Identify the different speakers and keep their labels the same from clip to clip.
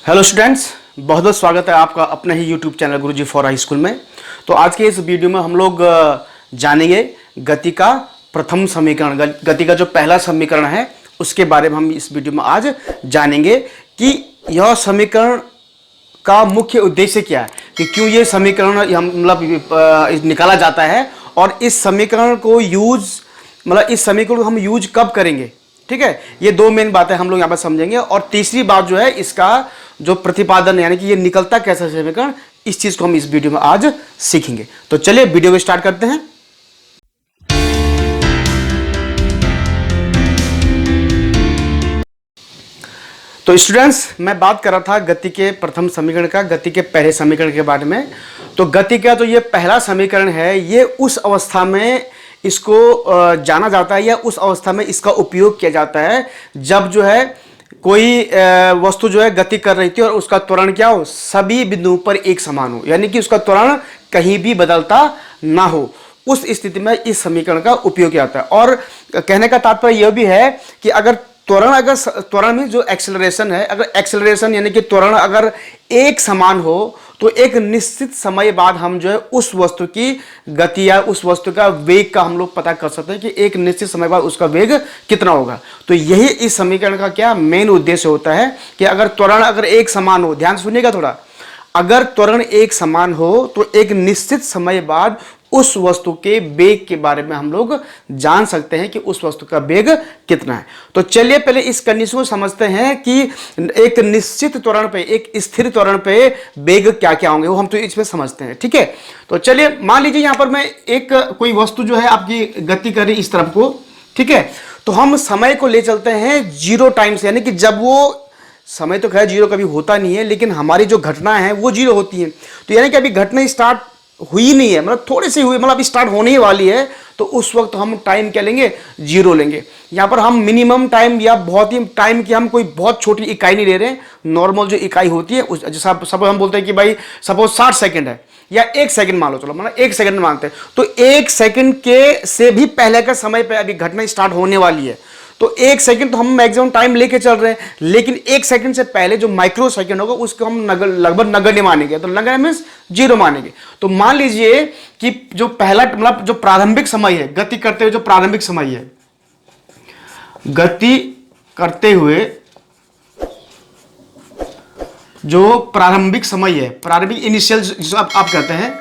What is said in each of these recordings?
Speaker 1: Hello students, बहुत बहुत स्वागत है आपका अपने ही YouTube channel Guruji for high school में। तो आज के इस वीडियो में हम लोग जानेंगे गति का प्रथम समीकरण, गति का जो पहला समीकरण है उसके बारे में हम इस वीडियो में आज जानेंगे कि यह समीकरण का मुख्य उद्देश्य क्या है, कि क्यों ये समीकरण मतलब निकाला जाता है और इस समीकरण को इस समीकरण को हम यूज कब करेंगे। ठीक है, ये दो मेन बातें हम लोग यहाँ पर समझेंगे। और तीसरी बात जो है, इसका जो प्रतिपादन यानी कि ये निकलता कैसा समीकरण, इस चीज को हम इस वीडियो में आज सीखेंगे। तो चलिए वीडियो को स्टार्ट करते हैं। तो स्टूडेंट्स, मैं बात कर रहा था गति के प्रथम समीकरण का, गति के पहले समीकरण के बारे में। तो गति का जो ये पहला समीकरण है, ये उस अवस्था में इसको जाना जाता है या उस अवस्था में इसका उपयोग किया जाता है जब जो है कोई वस्तु जो है गति कर रही थी और उसका त्वरण क्या हो, सभी बिंदुओं पर एक समान हो, यानी कि उसका त्वरण कहीं भी बदलता ना हो। उस स्थिति में इस समीकरण का उपयोग किया जाता है। और कहने का तात्पर्य यह भी है कि अगर त्वरण में जो एक्सेलरेशन है, अगर एक्सेलरेशन यानी कि त्वरण अगर एक समान हो तो एक निश्चित समय बाद हम जो है उस वस्तु की गति या उस वस्तु का वेग का हम लोग पता कर सकते हैं कि एक निश्चित समय बाद उसका वेग कितना होगा। तो यही इस समीकरण का क्या मेन उद्देश्य होता है कि अगर त्वरण अगर एक समान हो, ध्यान सुनिएगा थोड़ा, अगर त्वरण एक समान हो तो एक निश्चित समय बाद उस वस्तु के वेग के बारे में हम लोग जान सकते हैं कि उस वस्तु का वेग कितना है। तो चलिए पहले इस कंडीशन को समझते हैं कि एक निश्चित त्वरण पे, एक स्थिर त्वरण पे वेग क्या क्या होंगे, वो हम तो इसमें समझते हैं। ठीक है, तो चलिए मान लीजिए यहां पर मैं एक कोई वस्तु जो है आपकी गति कर रही इस तरफ को, ठीक है, तो हम समय को ले चलते हैं जीरो टाइम से, यानी कि जब वो समय तो खैर जीरो कभी होता नहीं है, लेकिन हमारी जो घटना है वो जीरो होती है। तो यानी कि अभी घटना स्टार्ट हुई नहीं है, मतलब थोड़ी सी हुई, मतलब स्टार्ट होने ही वाली है, तो उस वक्त हम टाइम क्या लेंगे, जीरो लेंगे। यहां पर हम मिनिमम टाइम या बहुत ही टाइम की हम कोई बहुत छोटी इकाई नहीं ले रहे हैं, नॉर्मल जो इकाई होती है उस, जैसा सपोज हम बोलते हैं कि भाई सपोज 60 सेकंड है या 1 सेकंड मान लो, चलो मतलब 1 सेकंड मानते हैं, तो 1 सेकंड के से भी पहले का समय पे अभी घटना स्टार्ट होने वाली है। तो 1 सेकंड तो हम मैक्सिमम टाइम लेके चल रहे हैं, लेकिन 1 सेकंड से पहले जो माइक्रो सेकंड होगा उसको हम लगभग नगण्य मानेंगे। तो नगण्य मींस जीरो मानेंगे। तो मान लीजिए कि जो पहला मतलब जो प्रारंभिक समय है, गति करते हुए जो प्रारंभिक समय है, गति करते हुए जो प्रारंभिक समय है, प्रारंभिक इनिशियल जिसको आप कहते हैं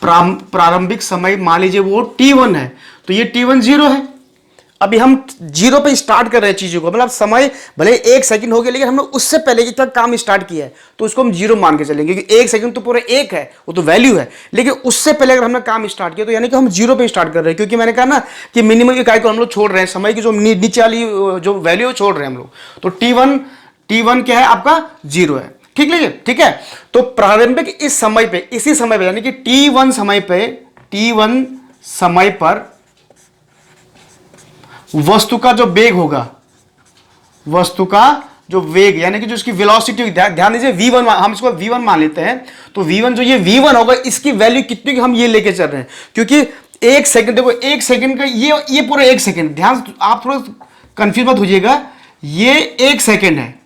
Speaker 1: प्रारंभिक समय, मान लीजिए वो T1 है, तो ये T1 जीरो है। अभी हम जीरो पे स्टार्ट कर रहे हैं चीजों को, मतलब समय भले 1 सेकंड हो गया, लेकिन हमने उससे पहले जितना काम स्टार्ट किया है तो उसको हम जीरो मान के चलेंगे, क्योंकि 1 सेकंड तो पूरा एक है, वो तो वैल्यू है, लेकिन उससे पहले अगर हमने काम स्टार्ट किया तो यानी कि हम जीरो पे स्टार्ट कर रहे हैं। क्योंकि मैंने कहा ना कि मिनिमम इकाई को हम लोग छोड़ रहे हैं, समय की जो नीचे वाली जो वैल्यू छोड़ रहे हैं हम लोग। तो T1 क्या है आपका, जीरो है। ठीक है, ठीक है। तो प्रारंभिक इस समय पे, इसी समय पे यानी कि T1 समय पर वस्तु का जो वेग होगा, वस्तु का जो वेग यानी कि जो इसकी वेलोसिटी, ध्यान दीजिए V1, हम इसको V1 मान लेते हैं। तो V1 जो ये V1 होगा, इसकी वैल्यू कितनी की हम ये लेके चल रहे हैं, क्योंकि 1 सेकंड, देखो 1 सेकंड का ये पूरा 1 सेकंड, ध्यान आप थोड़ा कंफ्यूज मत होइएगा, ये 1 सेकंड है,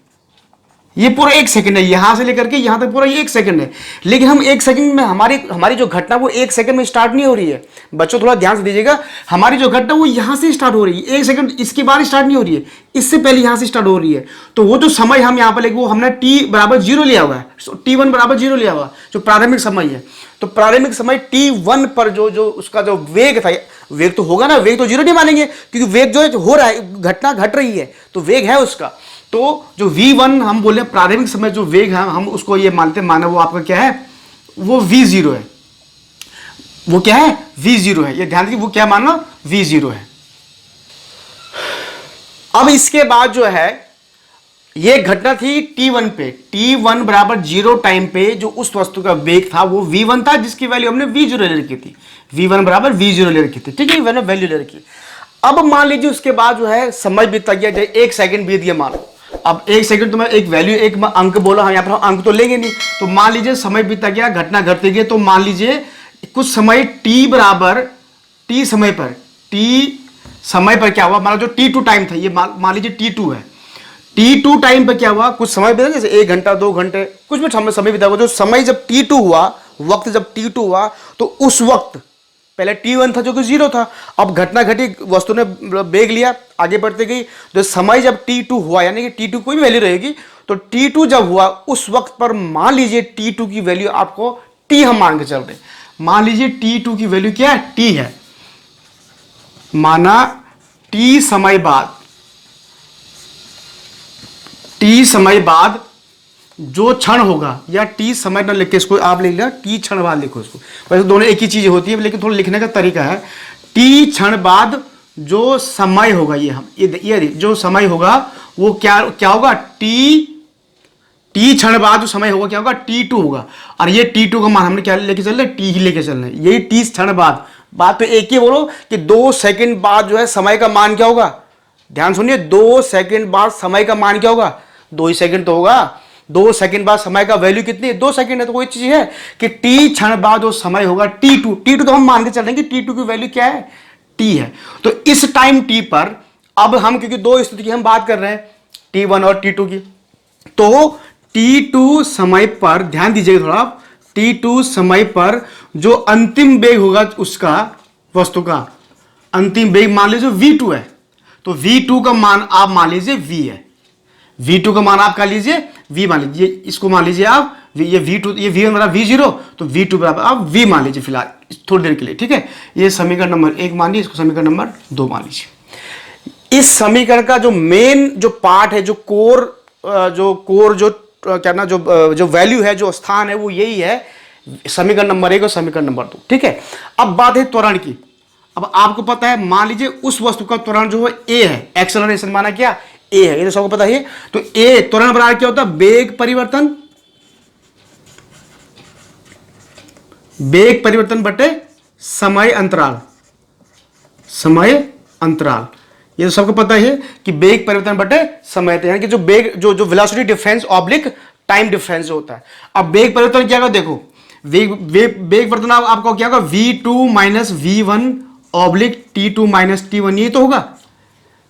Speaker 1: ये पूरा 1 सेकंड है, यहां से लेकर के यहां तक पूरा ये 1 सेकंड है। लेकिन हम 1 सेकंड में हमारी जो घटना वो 1 सेकंड में स्टार्ट नहीं हो रही है। बच्चों थोड़ा ध्यान से दीजिएगा, हमारी जो घटना वो यहां से स्टार्ट हो रही है, 1 सेकंड इसके बाद स्टार्ट नहीं हो रही है, इससे पहले यहां से स्टार्ट हो रही है। तो वो जो समय हम यहां पर लेंगे वो हमने T बराबर जीरो लिया हुआ है, T1 बराबर जीरो लिया हुआ, जो प्रारंभिक समय है। तो प्रारंभिक समय T1 पर जो उसका जो वेग था, वेग तो होगा ना, वेग तो जीरो नहीं मानेंगे, क्योंकि वेग जो हो रहा है, घटना घट रही है तो वेग है उसका। तो जो V1 हम बोले प्रारंभिक समय जो वेग है, हम उसको ये माने वो आपका क्या है, वो V0 है। वो क्या है, V0 है। ये ध्यान दीजिए, वो क्या मानना, V0 है। अब इसके बाद जो है ये घटना थी T1 पे, T1 बराबर जीरो टाइम पे जो उस वस्तु का वेग था वो V1 था, जिसकी वैल्यू हमने V0 ले रखी थी, V1 बराबर V0 ले रखी थी। ठीक है, मैंने वैल्यू ले रखी। अब मान लीजिए उसके बाद जो है समय बीता गया, 1 सेकंड बीत गया मान लो। अब 1 सेकंड तो मैं एक वैल्यू, एक अंक बोला, यहाँ पर हम अंक तो लेंगे नहीं, तो मान लीजिए समय बीता गया, घटना घटती गई। तो मान लीजिए कुछ समय T बराबर T समय पर क्या हुआ, मान लो जो T2 टाइम था, ये मान लीजिए T2 है, T2 टाइम पे क्या हुआ, कुछ समय बीता, जैसे 1 घंटा 2 घंटे कुछ भी समय बीता हुआ, जो समय जब T2 हुआ, वक्त जब T2 हुआ, तो उस वक्त पहले T1 था जो कि 0 था। अब घटना घटी, वस्तु ने बेग लिया, आगे बढ़ते गई, तो समय जब T2 हुआ, यानी कि T2 कोई भी वैल्यू रहेगी, तो T2 जब हुआ उस वक्त पर मान लीजिए T2 की वैल्यू आपको T हम मान के चल रहे, मान लीजिए T2 की वैल्यू क्या है, T है, माना T समय बाद, T समय बाद जो क्षण होगा, या T समय ना लिख के इसको आप लिख लिया, T क्षण बाद लिखो इसको, वैसे दोनों एक ही चीज होती है लेकिन थोड़ा लिखने का तरीका है। T क्षण बाद जो समय होगा, ये हम ये जो समय होगा वो क्या क्या होगा, T क्षण बाद जो समय होगा क्या होगा, T2 होगा। और ये T2 का मान हमने क्या लेके चल रहे, T ही लेके चल रहे हैं, यही T क्षण बाद। बात तो एक ही बोलो कि 2 सेकंड बाद जो है समय का मान क्या होगा, ध्यान सुनिए, 2 सेकंड बाद समय का मान क्या होगा, 2 ही सेकंड तो होगा। 2 सेकंड बाद समय का वैल्यू कितनी है, 2 सेकंड है, तो कोई चीज है कि T क्षण बाद जो समय होगा T2 तो हम मान के चल रहे हैं कि T2 की वैल्यू क्या है, T है। तो इस टाइम T पर अब हम, क्योंकि 2 स्थिति की हम बात कर रहे हैं, T1 और T2 की, तो T2 समय पर ध्यान दीजिएगा थोड़ा, T2 समय पर जो अंतिम वेग होगा उसका, वस्तु का अंतिम वेग मान लीजिए V2 है, तो V2 का मान आप मान लीजिए V है, V2 का मान आप क्या लीजिए, V मान लीजिए, इसको मान लीजिए आप ये V2, ये V बराबर V0, तो V2 बराबर आप V मान लीजिए फिलहाल थोड़ी देर के लिए, ठीक है। ये समीकरण नंबर 1 मान लीजिए, इसको समीकरण नंबर 2 मान लीजिए। इस समीकरण का जो मेन जो पार्ट है, जो कोर जो क्या ना जो वैल्यू है, जो स्थान है, वो यही है, समीकरण नंबर 1 और समीकरण नंबर 2, ठीक है। अब बात है त्वरण की। अब आपको पता है, मान लीजिए उस वस्तु का त्वरण जो है a है, एक्सेलरेशन माना क्या, a है, ये तो सबको पता है। तो a त्वरण बराबर क्या होता है, वेग परिवर्तन बटे समय अंतराल, ये तो सबको पता है कि वेग परिवर्तन बटे समय, यानी कि जो वेग जो velocity difference oblique time difference होता है। अब वेग परिवर्तन क्या होगा, देखो वेग परिवर्तन आपको क्या होगा, V2 minus V1 oblique T2 minus T1, ये तो होगा।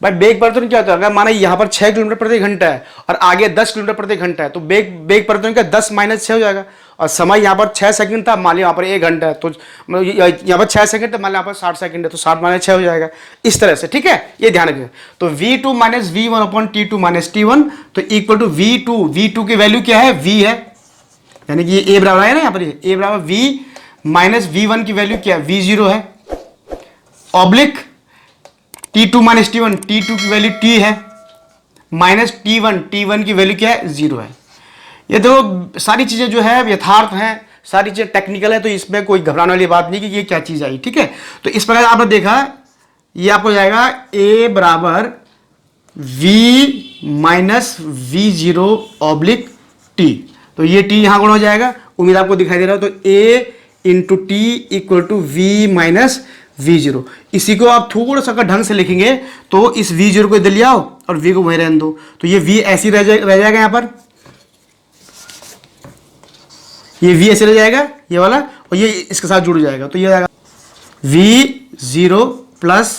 Speaker 1: बट वेग परिवर्तन क्या होता है, अगर माना यहां पर 6 किलोमीटर प्रति घंटा है और आगे 10 किलोमीटर प्रति घंटा है, तो वेग परिवर्तन का 10 माइनस 6 हो जाएगा। और समय यहां पर 6 सेकंड था, मान लिया यहां पर 1 घंटा है, तो यहां पर 6 सेकंड था, मान लिया यहां पर 60 सेकंड है, तो 60 माइनस 6 हो जाएगा, इस तरह से, ठीक है, ये ध्यान रखिए। तो V2 minus V1 upon T2 minus T1 तो इक्वल टू V2 की वैल्यू क्या है, V है, यानी कि ये A बराबर है ना, यहां पर A बराबर V माइनस V1 की वैल्यू क्या है, V0 है, oblique T2 minus T1, T2 की वैल्यू T है, माइनस T1 की वैल्यू क्या है, 0 है। ये देखो सारी चीजें जो है यथार्थ हैं, सारी चीजें टेक्निकल है, तो इसमें कोई घबराने वाली बात नहीं कि ये क्या चीज आई, ठीक है। तो इस प्रकार आपने देखा, ये आपको जाएगा A बराबर V minus V0 oblique T, तो ये T यहां गुण हो जाएगा, उम्मीद आपको दिखाई दे रहा हो। तो A into T equal to V minus V0, इसी को आप थोड़ा सा ढंग से लिखेंगे तो इस V0 को इधर ले आओ और V को वहीं रहने दो, तो ये V ऐसी रह जाएगा यहां पर, ये V ऐसे रह जाएगा ये वाला, और ये इसके साथ जुड़ जाएगा, तो ये आएगा V0 plus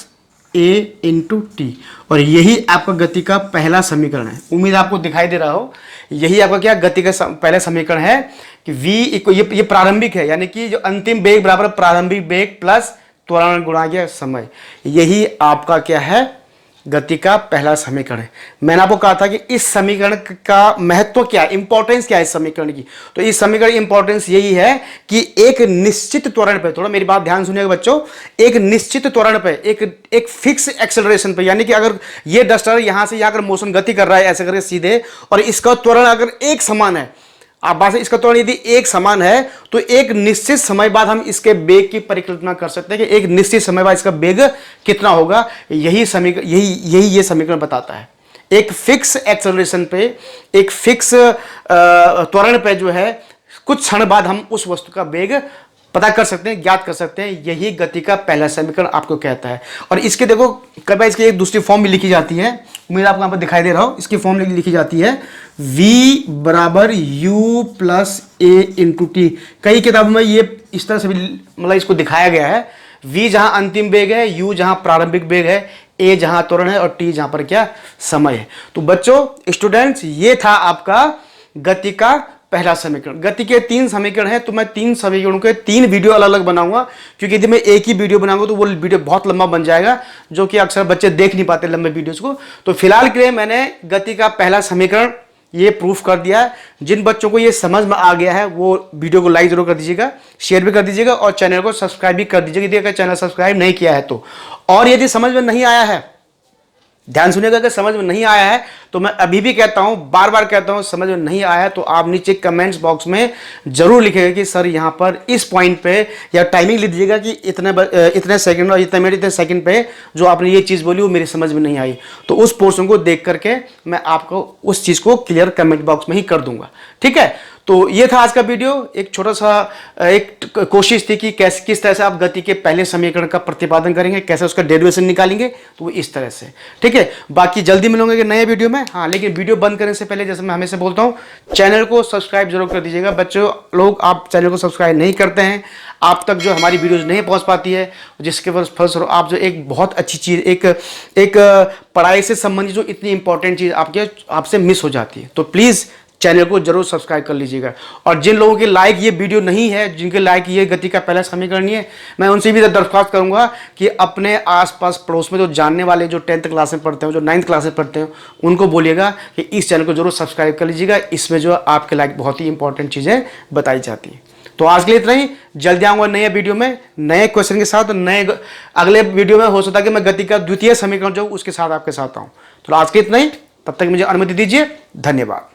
Speaker 1: A into T, और यही आपका गति का पहला समीकरण है। उम्मीद आपको दिखाई दे रहा हो, यही आपका क्या गति का पहला समीकरण है कि V ये प्रारंभिक है, यानी कि जो अंतिम वेग बराबर प्रारंभिक वेग प्लस त्वरण गुणा गया समय, यही आपका क्या है, गति का पहला समीकरण है। मैंने आपको कहा था कि इस समीकरण का महत्व क्या है, इंपॉर्टेंस क्या है इस समीकरण की, तो इस समीकरण की इंपॉर्टेंस यही है कि एक निश्चित त्वरण पे, थोड़ा मेरी बात ध्यान सुनिएगा बच्चों, एक निश्चित त्वरण पे, एक फिक्स एक्सेलरेशन पे, यानी कि अगर ये डस्टर यहां से यहां अगर मोशन गति कर रहा है ऐसे करके सीधे, और इसका त्वरण अगर एक समान है, आप बात, इसका त्वरण यदि एक समान है, तो एक निश्चित समय बाद हम इसके वेग की परिकल्पना कर सकते हैं कि एक निश्चित समय बाद इसका वेग कितना होगा। यही समीकरण ये समीकरण बताता है। एक फिक्स एक्सेलरेशन पे, एक फिक्स त्वरण पे जो है कुछ क्षण बाद हम उस वस्तु का वेग पता कर सकते हैं, ज्ञात कर सकते हैं, यही गति का पहला समीकरण आपको कहता है। और इसके देखो कई बार इसकी एक दूसरी फॉर्म भी लिखी जाती है, उम्मीद आपको यहाँ पर दिखाई दे रहा हो, इसकी फॉर्म लिखी जाती है V बराबर U plus A into T। कई किताबों में ये इस तरह से भी मतलब इसको दिखाया गया है, V जहां अंतिम वेग है, U जहां प्रारंभिक वेग है, ए जहां त्वरण है और टी जहां पर क्या समय है। तो बच्चों स्टूडेंट्स, ये था आपका गति का पहला समीकरण। गति के 3 समीकरण है, तो मैं 3 समीकरणों के 3 वीडियो अलग अलग बनाऊंगा, क्योंकि यदि मैं एक ही वीडियो बनाऊंगा तो वो वीडियो बहुत लंबा बन जाएगा, जो कि अक्सर बच्चे देख नहीं पाते लंबे वीडियोस को। तो फिलहाल के लिए मैंने गति का पहला समीकरण ये प्रूफ कर दिया है। जिन बच्चों को ये समझ में आ गया है वो वीडियो को लाइक जरूर कर दीजिएगा, शेयर भी कर दीजिएगा और चैनल को सब्सक्राइब भी कर दीजिएगा यदि अगर चैनल सब्सक्राइब नहीं किया है तो। और यदि समझ में नहीं आया है, ध्यान सुनिएगा, अगर समझ में नहीं आया है तो मैं अभी भी कहता हूं, बार बार कहता हूं, समझ में नहीं आया है तो आप नीचे कमेंट्स बॉक्स में जरूर लिखिएगा कि सर यहां पर इस पॉइंट पे, या टाइमिंग लिख दीजिएगा कि इतने सेकंड और इतने मिनट इतने सेकंड पे जो आपने ये चीज़ बोली वो मेरी समझ में नहीं आई। तो उस पोर्शन को देख करके मैं आपको उस चीज़ को क्लियर कमेंट बॉक्स में ही कर दूंगा, ठीक है। तो ये था आज का वीडियो, एक छोटा सा एक कोशिश थी कि कैसे किस तरह से आप गति के पहले समीकरण का प्रतिपादन करेंगे, कैसे उसका डेरिवेशन निकालेंगे, तो वो इस तरह से, ठीक है। बाकी जल्दी मिलूंगे कि नए वीडियो में। हाँ, लेकिन वीडियो बंद करने से पहले जैसे मैं हमेशा बोलता हूँ, चैनल को सब्सक्राइब जरूर कर दीजिएगा। बच्चों लोग आप चैनल को सब्सक्राइब नहीं करते हैं, आप तक जो हमारी वीडियोज नहीं पहुंच पाती है, जिसके फलस्वरूप आप जो एक बहुत अच्छी चीज़, एक पढ़ाई से संबंधित जो इतनी इंपॉर्टेंट चीज़ आपसे मिस हो जाती है। तो प्लीज़ चैनल को जरूर सब्सक्राइब कर लीजिएगा। और जिन लोगों के लाइक ये वीडियो नहीं है, जिनके लाइक ये गति का पहला समीकरण नहीं है, मैं उनसे भी दरख्वास्त करूंगा कि अपने आसपास पड़ोस में जो जानने वाले, जो 10th क्लास में पढ़ते हो, जो 9th क्लास में पढ़ते हो, उनको बोलिएगा कि इस चैनल को जरूर सब्सक्राइब कर लीजिएगा। इसमें जो आपके लाइक बहुत ही इंपॉर्टेंट चीज़ें बताई जाती हैं। तो आज के लिए इतना ही। जल्दी आऊंगा नए वीडियो में नए क्वेश्चन के साथ। नए अगले वीडियो में हो सकता है कि मैं गति का द्वितीय समीकरण जो उसके साथ आपके साथ आऊँ। तो आज के लिए इतना ही, तब तक मुझे अनुमति दीजिए। धन्यवाद।